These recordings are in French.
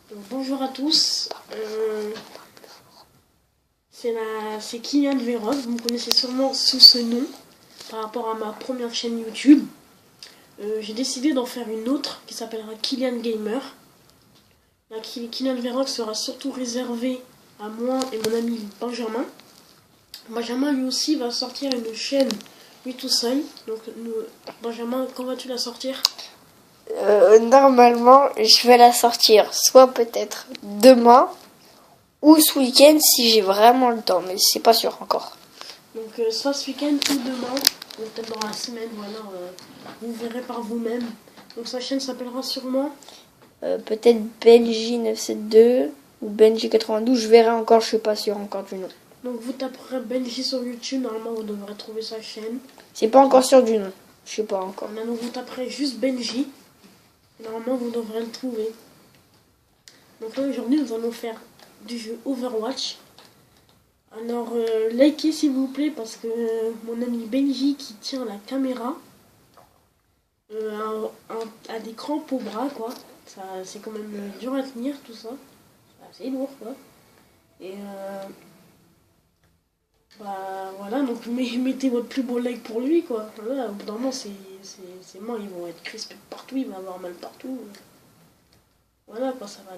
Bonjour à tous, c'est Kylian Vérov, vous me connaissez sûrement sous ce nom par rapport à ma première chaîne YouTube. J'ai décidé d'en faire une autre qui s'appellera Kylian Gamer. La Kylian Vérov sera surtout réservée à moi et mon ami Benjamin. Benjamin lui aussi va sortir une chaîne lui tout seul. Donc Benjamin, quand vas-tu la sortir? Normalement, je vais la sortir soit peut-être demain ou ce week-end si j'ai vraiment le temps, mais c'est pas sûr encore. Donc soit ce week-end ou demain, ou peut-être dans la semaine, voilà, vous verrez par vous-même. Donc sa chaîne s'appellera sûrement Peut-être Benji 972 ou Benji 92, je verrai encore, je suis pas sûr encore du nom. Donc vous taperez Benji sur YouTube, normalement vous devrez trouver sa chaîne. C'est pas encore sûr du nom, je sais pas encore. Maintenant vous taperez juste Benji, normalement vous devrez le trouver. Donc là aujourd'hui nous allons faire du jeu Overwatch. Alors likez s'il vous plaît parce que mon ami Benji qui tient la caméra a des crampes au bras quoi. Ça, c'est quand même dur à tenir tout ça. C'est lourd quoi. Et bah voilà, donc mettez votre plus beau like pour lui quoi. Voilà, au bout d'un moment ses mains ils vont être crispées partout, il va avoir mal partout. Voilà quoi, ça va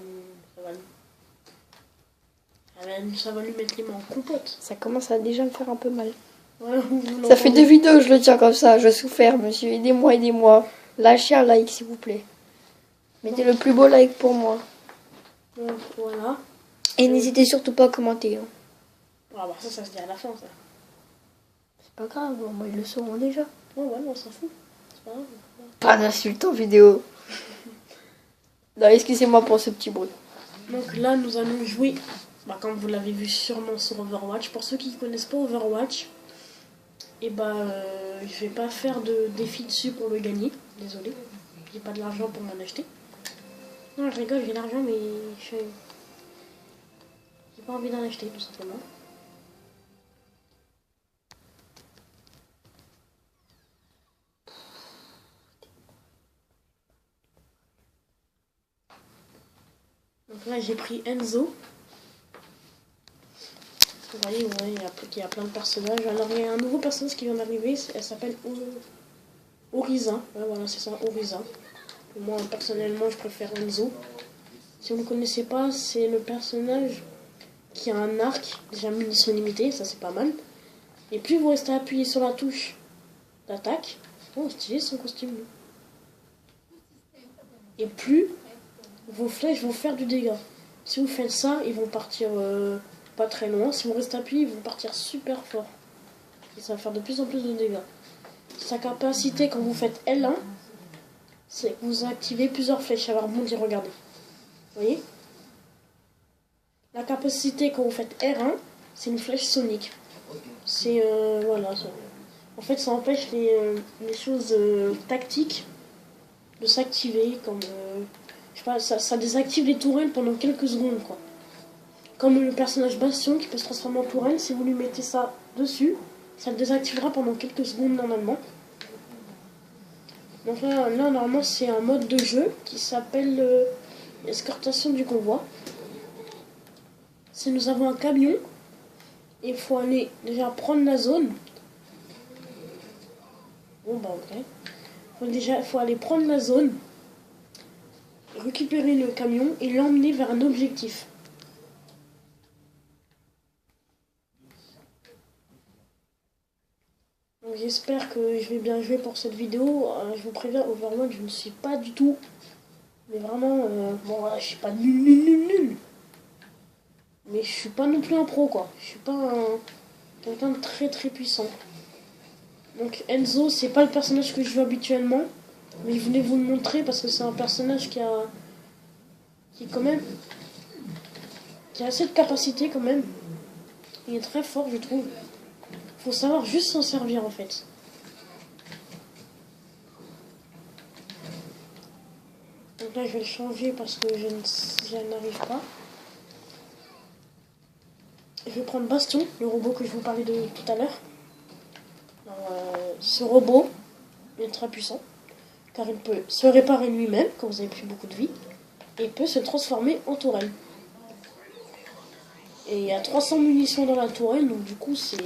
lui mettre les mains en compote. Ça commence à déjà me faire un peu mal. Voilà, Ça fait 2 vidéos, je le tiens comme ça, je souffre monsieur, aidez-moi, aidez-moi. Lâchez un like s'il vous plaît. Mettez le plus beau like pour moi. Donc voilà. Et n'hésitez surtout pas à commenter. Hein. Ah bah ça se dit à la fin ça. C'est pas grave, moi ils le sauront déjà. Ouais, on s'en fout. C'est pas grave. Pas d'insulte en vidéo. Non, excusez-moi pour ce petit bruit. Donc là, nous allons jouer, comme vous l'avez vu sûrement sur Overwatch. Pour ceux qui ne connaissent pas Overwatch, et je vais pas faire de défi dessus pour le gagner. Désolé, j'ai pas de l'argent pour m'en acheter. Non, je rigole, j'ai l'argent, mais j'ai pas envie d'en acheter, tout simplement. Donc là, j'ai pris Enzo. Vous voyez, il y a plein de personnages. Alors, il y a un nouveau personnage qui vient d'arriver. Elle s'appelle Oriza. Ouais, voilà, c'est ça, Oriza. Moi, personnellement, je préfère Enzo. Si vous ne connaissez pas, c'est le personnage qui a un arc, déjà munitions limitées, ça c'est pas mal. Et plus vous restez appuyé sur la touche d'attaque, oh stylé son costume. Et plus vos flèches vont faire du dégât. Si vous faites ça, ils vont partir pas très loin. Si vous restez appuyé, ils vont partir super fort. Et ça va faire de plus en plus de dégâts. Sa capacité quand vous faites L1, c'est que vous activez plusieurs flèches. Ça va rebondir, regardez. Vous voyez ? La capacité quand vous faites R1, c'est une flèche sonique. C'est voilà. En fait, ça empêche les choses tactiques de s'activer, comme je sais pas, ça désactive les tourelles pendant quelques secondes quoi. Comme le personnage Bastion qui peut se transformer en tourelle, si vous lui mettez ça dessus, ça le désactivera pendant quelques secondes normalement. Donc là normalement c'est un mode de jeu qui s'appelle escortation du convoi. Si nous avons un camion, il faut aller déjà prendre la zone. Bon bah ok. Faut aller prendre la zone, récupérer le camion et l'emmener vers un objectif. Donc j'espère que je vais bien jouer pour cette vidéo. Je vous préviens, Overwatch, je ne suis pas du tout. Mais vraiment, bon voilà, je suis pas nul. Mais je suis pas non plus un pro quoi. Je suis pas quelqu'un de très très puissant. Donc Enzo, c'est pas le personnage que je joue habituellement. Mais je voulais vous le montrer parce que c'est un personnage qui a quand même qui a assez de capacité quand même. Il est très fort je trouve. Faut savoir juste s'en servir en fait. Donc là je vais le changer parce que je n'arrive pas. Je vais prendre Bastion, le robot que je vous parlais de tout à l'heure. Ce robot est très puissant car il peut se réparer lui-même quand vous avez pris beaucoup de vie. et peut se transformer en tourelle. Et il y a 300 munitions dans la tourelle, donc du coup c'est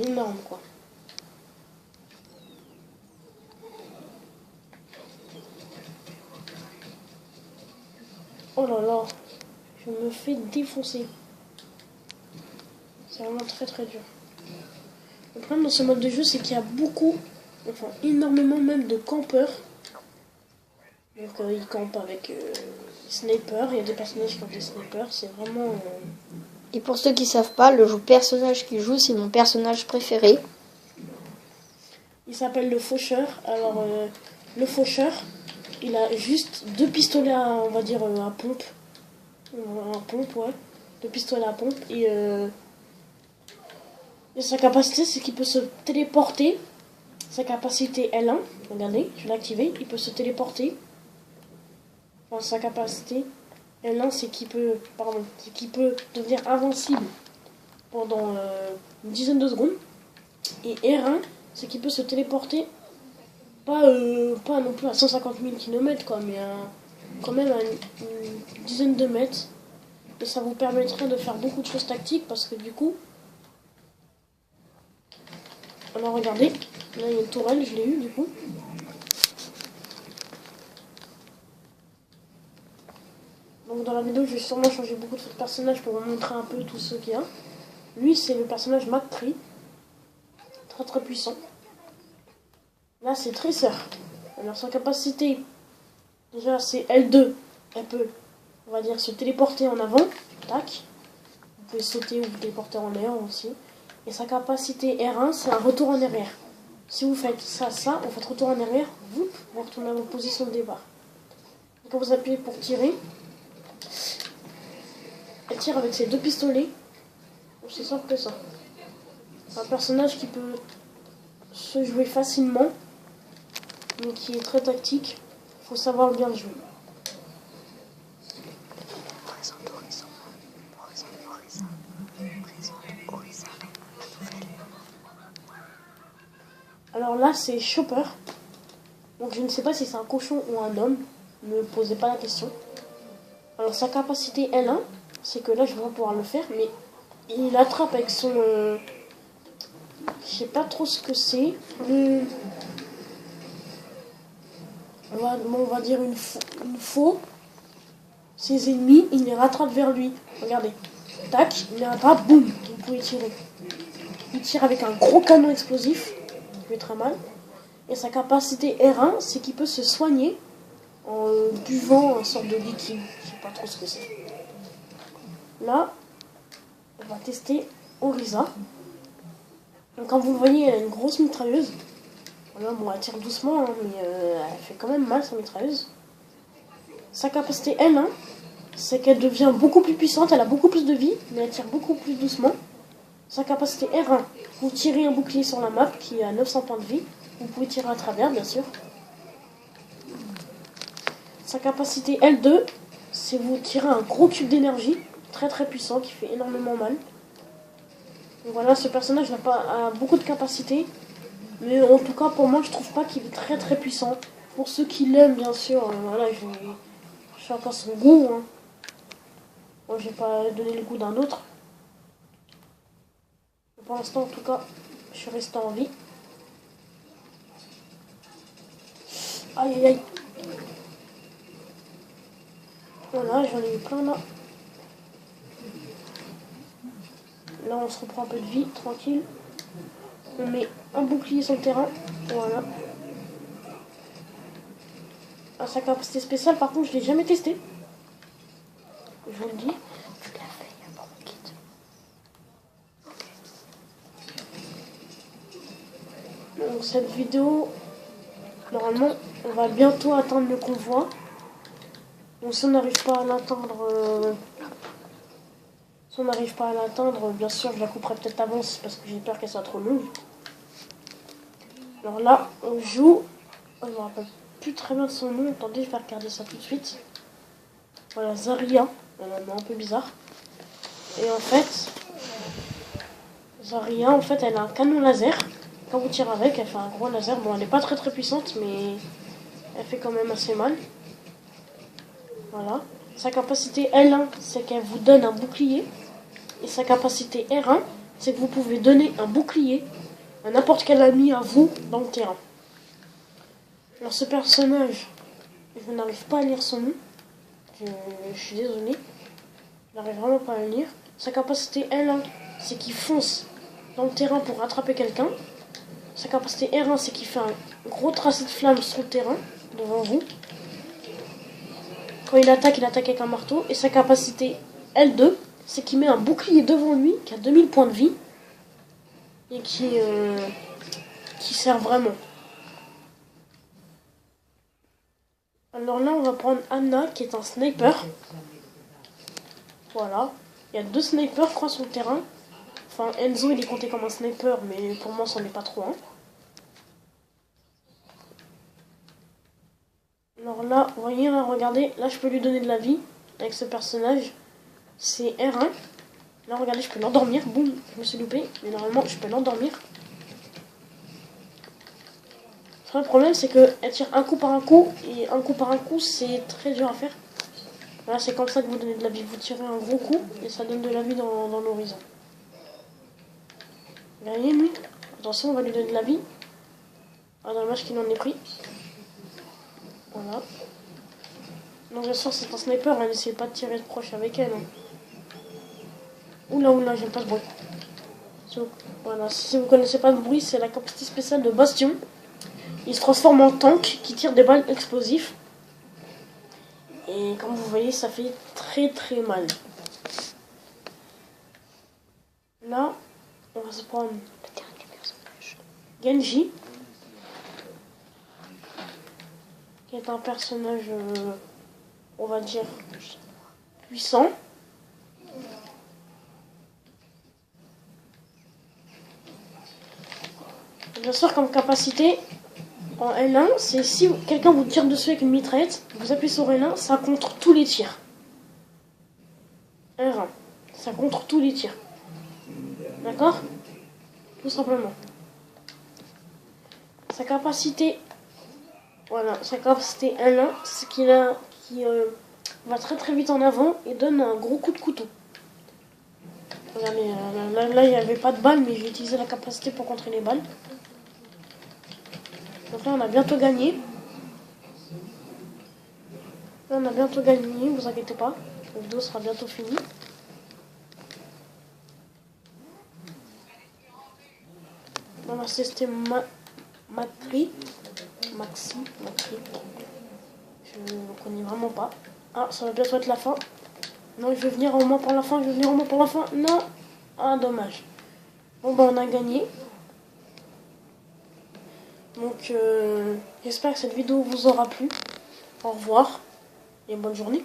énorme quoi. Oh là là, je me fais défoncer. C'est vraiment très très dur. Le problème dans ce mode de jeu, c'est qu'il y a beaucoup, enfin énormément même de campeurs. Donc ils campent avec des snipers, il y a des personnages qui ont des snipers, c'est vraiment... Et pour ceux qui savent pas, le personnage qu'il joue, c'est mon personnage préféré. Il s'appelle le faucheur. Alors le faucheur, il a juste 2 pistolets on va dire à pompe. Un pompe, ouais. 2 pistolets à pompe. Et sa capacité, c'est qu'il peut se téléporter. Sa capacité L1, regardez, je vais l'activer. Il peut se téléporter. Enfin, sa capacité L1, c'est qu'il peut devenir invincible pendant une dizaine de secondes. Et R1, c'est qu'il peut se téléporter pas non plus à 150 000 km, quoi, mais quand même à une dizaine de mètres. Et ça vous permettrait de faire beaucoup de choses tactiques parce que du coup... Alors regardez, là il y a une tourelle, je l'ai eu du coup. Donc dans la vidéo, je vais sûrement changer beaucoup de personnages pour vous montrer un peu tout ce qu'il y a. Lui, c'est le personnage McCree. Très très puissant. Là, c'est Tracer. Alors sa capacité, déjà c'est L2. Elle peut, on va dire, se téléporter en avant. Tac. Vous pouvez sauter ou vous téléporter en l'air aussi. Et sa capacité R1, c'est un retour en arrière. Si vous faites ça, vous faites retour en arrière, vous retournez à votre position de départ. Et quand vous appuyez pour tirer, elle tire avec ses 2 pistolets. C'est simple que ça. C'est un personnage qui peut se jouer facilement, mais qui est très tactique. Il faut savoir bien le jouer. Alors là, c'est Chopper. Donc je ne sais pas si c'est un cochon ou un homme. Ne me posez pas la question. Alors sa capacité L1, c'est que là je vais pas pouvoir le faire, mais il attrape avec son... je sais pas trop ce que c'est. On va dire une faux. Ses ennemis, il les rattrape vers lui. Regardez. Tac, il les rattrape, boum. Vous pouvez tirer. Il tire avec un gros canon explosif. Ça fait très mal. Et sa capacité R1, c'est qu'il peut se soigner en buvant une sorte de liquide. Je sais pas trop ce que c'est. Là, on va tester Orisa. Donc, comme vous le voyez, elle a une grosse mitrailleuse. Voilà, bon, elle tire doucement, hein, mais elle fait quand même mal sa mitrailleuse. Sa capacité L1, c'est qu'elle devient beaucoup plus puissante, elle a beaucoup plus de vie, mais elle tire beaucoup plus doucement. Sa capacité R1, vous tirez un bouclier sur la map qui a 900 points de vie. Vous pouvez tirer à travers, bien sûr. Sa capacité L2, c'est vous tirer un gros cube d'énergie, très très puissant, qui fait énormément mal. Donc voilà, ce personnage n'a pas beaucoup de capacités, mais en tout cas pour moi, je trouve pas qu'il est très très puissant. Pour ceux qui l'aiment, bien sûr, voilà, chacun son goût. Hein. Moi, j'ai pas donné le goût d'un autre. Pour l'instant, en tout cas, je suis resté en vie. Aïe aïe aïe. Voilà, j'en ai eu plein là. Là, on se reprend un peu de vie, tranquille. On met un bouclier sur le terrain. Voilà. Ah, sa capacité spéciale, par contre, je l'ai jamais testé. Je vous le dis. Donc cette vidéo, normalement, on va bientôt atteindre le convoi. Donc si on n'arrive pas à l'atteindre, bien sûr, je la couperai peut-être avant parce que j'ai peur qu'elle soit trop longue. Alors là, on joue. Je me rappelle plus très bien de son nom. Attendez, je vais regarder ça tout de suite. Voilà, Zarya. Elle a un nom un peu bizarre. Et en fait, Zarya, en fait, elle a un canon laser. Quand vous tirez avec, elle fait un gros laser. Bon, elle n'est pas très très puissante, mais Elle fait quand même assez mal. Voilà. Sa capacité L1, c'est qu'elle vous donne un bouclier. Et sa capacité R1, c'est que vous pouvez donner un bouclier à n'importe quel ami à vous dans le terrain. Alors ce personnage, je n'arrive pas à lire son nom. Je suis désolé. Je n'arrive vraiment pas à le lire. Sa capacité L1, c'est qu'il fonce dans le terrain pour rattraper quelqu'un. Sa capacité R1, c'est qu'il fait un gros tracé de flammes sur le terrain, devant vous. Quand il attaque avec un marteau. Et sa capacité L2, c'est qu'il met un bouclier devant lui, qui a 2000 points de vie. Et qui sert vraiment. Alors là, on va prendre Anna, qui est un sniper. Voilà. Il y a 2 snipers, je crois, sur le terrain. Enfin, Enzo, il est compté comme un sniper, mais pour moi, c'en est pas trop un. Alors là, vous voyez, là, regardez. Là, je peux lui donner de la vie avec ce personnage. C'est R1. Là, regardez, je peux l'endormir. Boum, je me suis loupé. Mais normalement, je peux l'endormir. Le problème, c'est qu'elle tire un coup par un coup. Et un coup par un coup, c'est très dur à faire. Voilà, c'est comme ça que vous donnez de la vie. Vous tirez un gros coup et ça donne de la vie dans l'horizon. Vous voyez, lui. Attention, on va lui donner de la vie. Ah, dommage qu'il en ait pris. Voilà. Donc, bien sûr, c'est un sniper. Elle n'essaie pas de tirer de proche avec elle. Hein. Oula, j'aime pas ce bruit. Voilà, si vous connaissez pas le bruit, c'est la capacité spéciale de Bastion. Il se transforme en tank qui tire des balles explosives. Et comme vous voyez, ça fait très très mal. Là, on va se prendre Genji, qui est un personnage, on va dire, puissant. Bien sûr, comme capacité, en L1, c'est si quelqu'un vous tire dessus avec une mitraillette, vous appuyez sur L1, ça contre tous les tirs. R1, ça contre tous les tirs. D'accord? Tout simplement. Sa capacité, voilà, sa capacité L1, c'est qui va très très vite en avant et donne un gros coup de couteau. Regardez, là il n'y avait pas de balles, mais j'ai utilisé la capacité pour contrer les balles. Donc là on a bientôt gagné. Là on a bientôt gagné, vous inquiétez pas. La vidéo sera bientôt finie. On va tester Maxi. Je ne connais vraiment pas. Ah, ça va bientôt être la fin. Non, je vais venir au moins pour la fin. Non. Ah, dommage. Bon, bah on a gagné. Donc, j'espère que cette vidéo vous aura plu. Au revoir et bonne journée.